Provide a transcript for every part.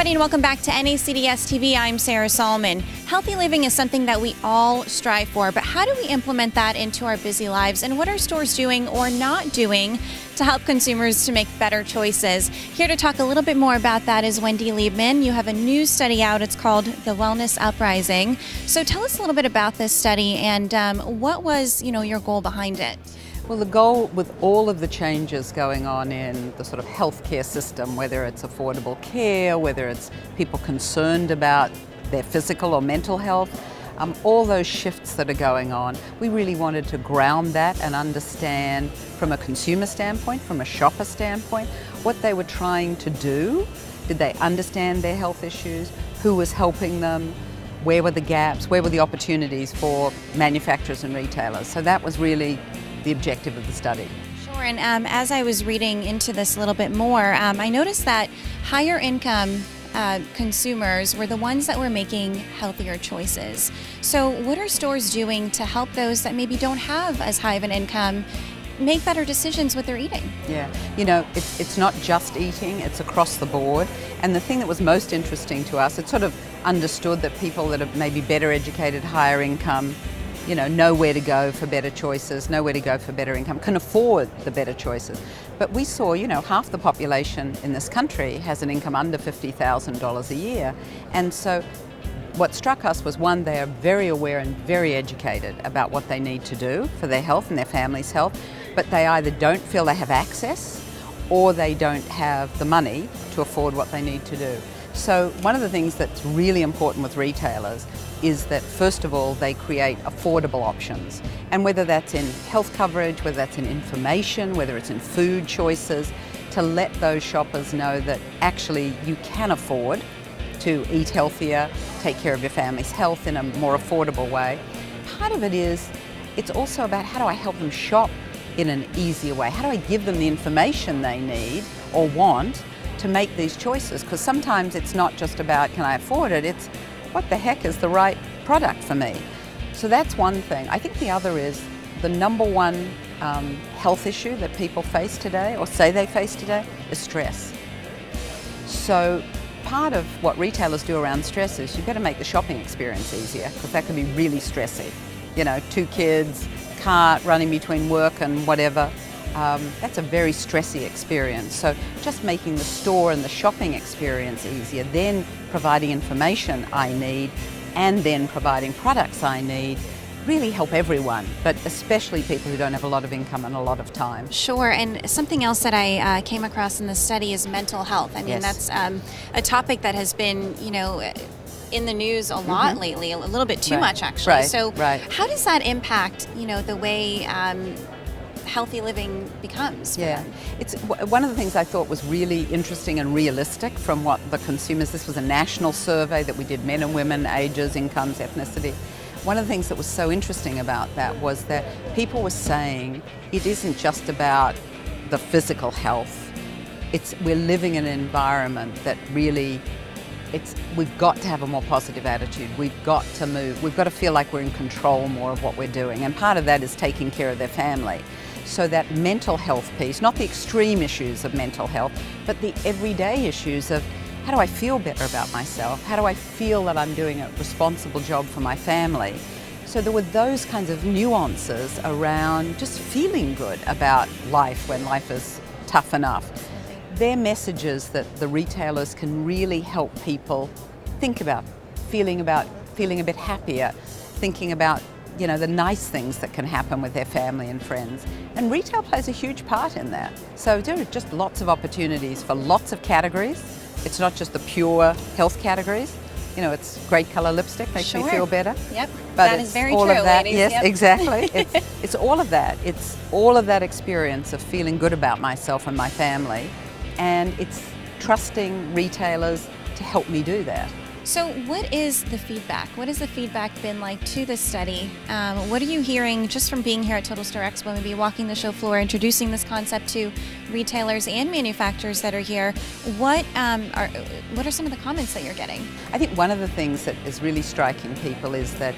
everybody, and welcome back to NACDS-TV. I'm Sarah Solomon. Healthy living is something that we all strive for, but how do we implement that into our busy lives, and what are stores doing or not doing to help consumers to make better choices? Here to talk a little bit more about that is Wendy Liebmann. You have a new study out. It's called The Wellness Uprising. So tell us a little bit about this study and what was, your goal behind it? Well, the goal with all of the changes going on in the sort of healthcare system, whether it's affordable care, whether it's people concerned about their physical or mental health, all those shifts that are going on, we really wanted to ground that and understand from a consumer standpoint, from a shopper standpoint, what they were trying to do. Did they understand their health issues? Who was helping them? Where were the gaps? Where were the opportunities for manufacturers and retailers? So that was really the objective of the study. Sure, and as I was reading into this a little bit more, I noticed that higher income consumers were the ones that were making healthier choices. So what are stores doing to help those that maybe don't have as high of an income make better decisions with their eating? Yeah, it's not just eating, it's across the board. And the thing that was most interesting to us, it's sort of understood that people that are maybe better educated, higher income, know where to go for better choices, know where to go for better income, can afford the better choices. But we saw, half the population in this country has an income under $50,000 a year. And so what struck us was, one, they are very aware and very educated about what they need to do for their health and their family's health, but they either don't feel they have access or they don't have the money to afford what they need to do. So one of the things that's really important with retailers is that, first of all, they create affordable options. And whether that's in health coverage, whether that's in information, whether it's in food choices, to let those shoppers know that actually you can afford to eat healthier, take care of your family's health in a more affordable way. Part of it is, it's also about how do I help them shop in an easier way? How do I give them the information they need or want to make these choices? Because sometimes it's not just about, can I afford it? It's, what the heck is the right product for me? So that's one thing. I think the other is the number one health issue that people face today, or say they face today, is stress. So part of what retailers do around stress is you've got to make the shopping experience easier, because that can be really stressy. 2 kids, cart running between work and whatever. That's a very stressy experience. So just making the store and the shopping experience easier, then providing information I need, and then providing products I need, really help everyone, but especially people who don't have a lot of income and a lot of time. Sure, and something else that I came across in the study is mental health. I mean, Yes. That's a topic that has been, in the news a lot lately, a little bit too much actually. Right. So Right. how does that impact, the way healthy living becomes? Yeah, it's one of the things I thought was really interesting and realistic from what the consumers, this was a national survey that we did, men and women, ages, incomes, ethnicity. One of the things that was so interesting about that was that people were saying it isn't just about the physical health. We're living in an environment that really, we've got to have a more positive attitude. We've got to move. We've got to feel like we're in control more of what we're doing. And part of that is taking care of their family. So that mental health piece, not the extreme issues of mental health, but the everyday issues of, how do I feel better about myself? How do I feel that I'm doing a responsible job for my family? So there were those kinds of nuances around just feeling good about life when life is tough enough. They're messages that the retailers can really help people think about, feeling a bit happier, thinking about the nice things that can happen with their family and friends. And retail plays a huge part in that. So there are just lots of opportunities for lots of categories. It's not just the pure health categories. It's great color lipstick, makes me feel better. Yep, But that is very all true, of that, ladies. yes, Yep. exactly. It's all of that. It's all of that experience of feeling good about myself and my family. And it's trusting retailers to help me do that. So what is the feedback? What has the feedback been like to this study? What are you hearing just from being here at Total Store Expo, maybe walking the show floor, introducing this concept to retailers and manufacturers that are here? What are some of the comments that you're getting? I think one of the things that is really striking people is that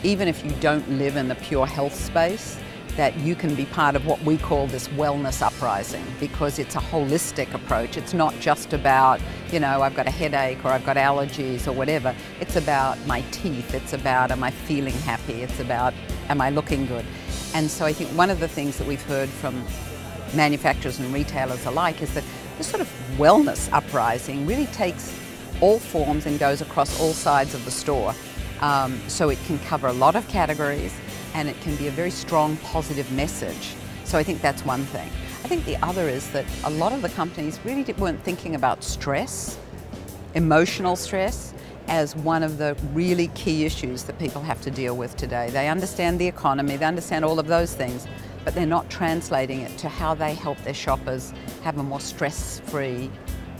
even if you don't live in the pure health space, that you can be part of what we call this wellness uprising, because it's a holistic approach. It's not just about, you know, I've got a headache or I've got allergies or whatever. It's about my teeth. It's about, am I feeling happy? It's about, am I looking good? And so I think one of the things that we've heard from manufacturers and retailers alike is that this sort of wellness uprising really takes all forms and goes across all sides of the store. So it can cover a lot of categories, and it can be a very strong positive message. So I think that's one thing. I think the other is that a lot of the companies really weren't thinking about stress, emotional stress, as one of the really key issues that people have to deal with today. They understand the economy, they understand all of those things, but they're not translating it to how they help their shoppers have a more stress-free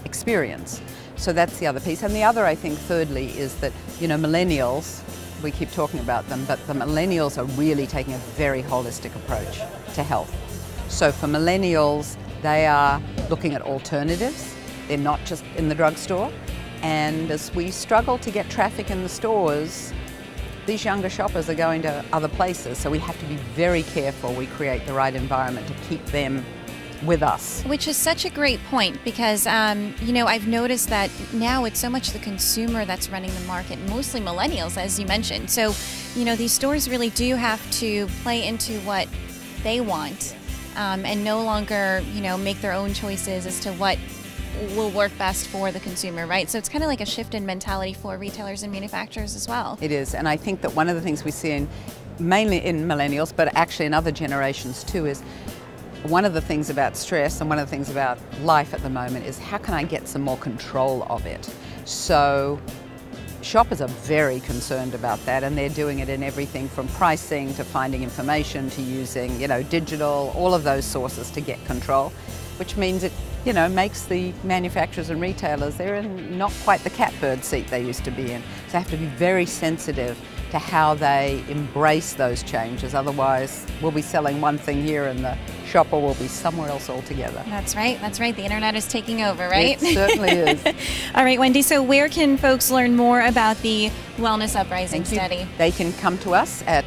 experience. So that's the other piece. And the other, I think, thirdly, is that, you know, millennials, we keep talking about them, but the millennials are really taking a very holistic approach to health. So for millennials, they are looking at alternatives. They're not just in the drugstore. And as we struggle to get traffic in the stores, these younger shoppers are going to other places. So we have to be very careful we create the right environment to keep them with us. Which is such a great point, because you know, I've noticed that now it's so much the consumer that's running the market, mostly millennials, as you mentioned. So, you know, these stores really do have to play into what they want, and no longer, you know, make their own choices as to what will work best for the consumer, right? So it's kind of like a shift in mentality for retailers and manufacturers as well. It is, and I think that one of the things we see mainly in millennials, but actually in other generations too, is one of the things about stress and one of the things about life at the moment is how can I get some more control of it? So shoppers are very concerned about that, and they're doing it in everything from pricing to finding information to using, you know, digital, all of those sources to get control, which means it, you know, makes the manufacturers and retailers, they're in not quite the catbird seat they used to be in. So they have to be very sensitive to how they embrace those changes. Otherwise, we'll be selling one thing here and the shopper will be somewhere else altogether. That's right. That's right. The internet is taking over, right? It certainly is. All right, Wendy, so where can folks learn more about the Wellness Uprising study? They can come to us at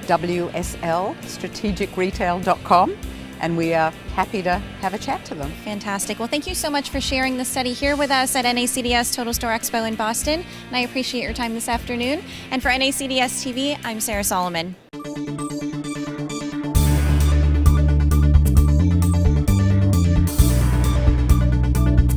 WSL strategicretail.com, and we are happy to have a chat to them. Fantastic. Well, thank you so much for sharing the study here with us at NACDS Total Store Expo in Boston. And I appreciate your time this afternoon. And for NACDS TV, I'm Sarah Solomon.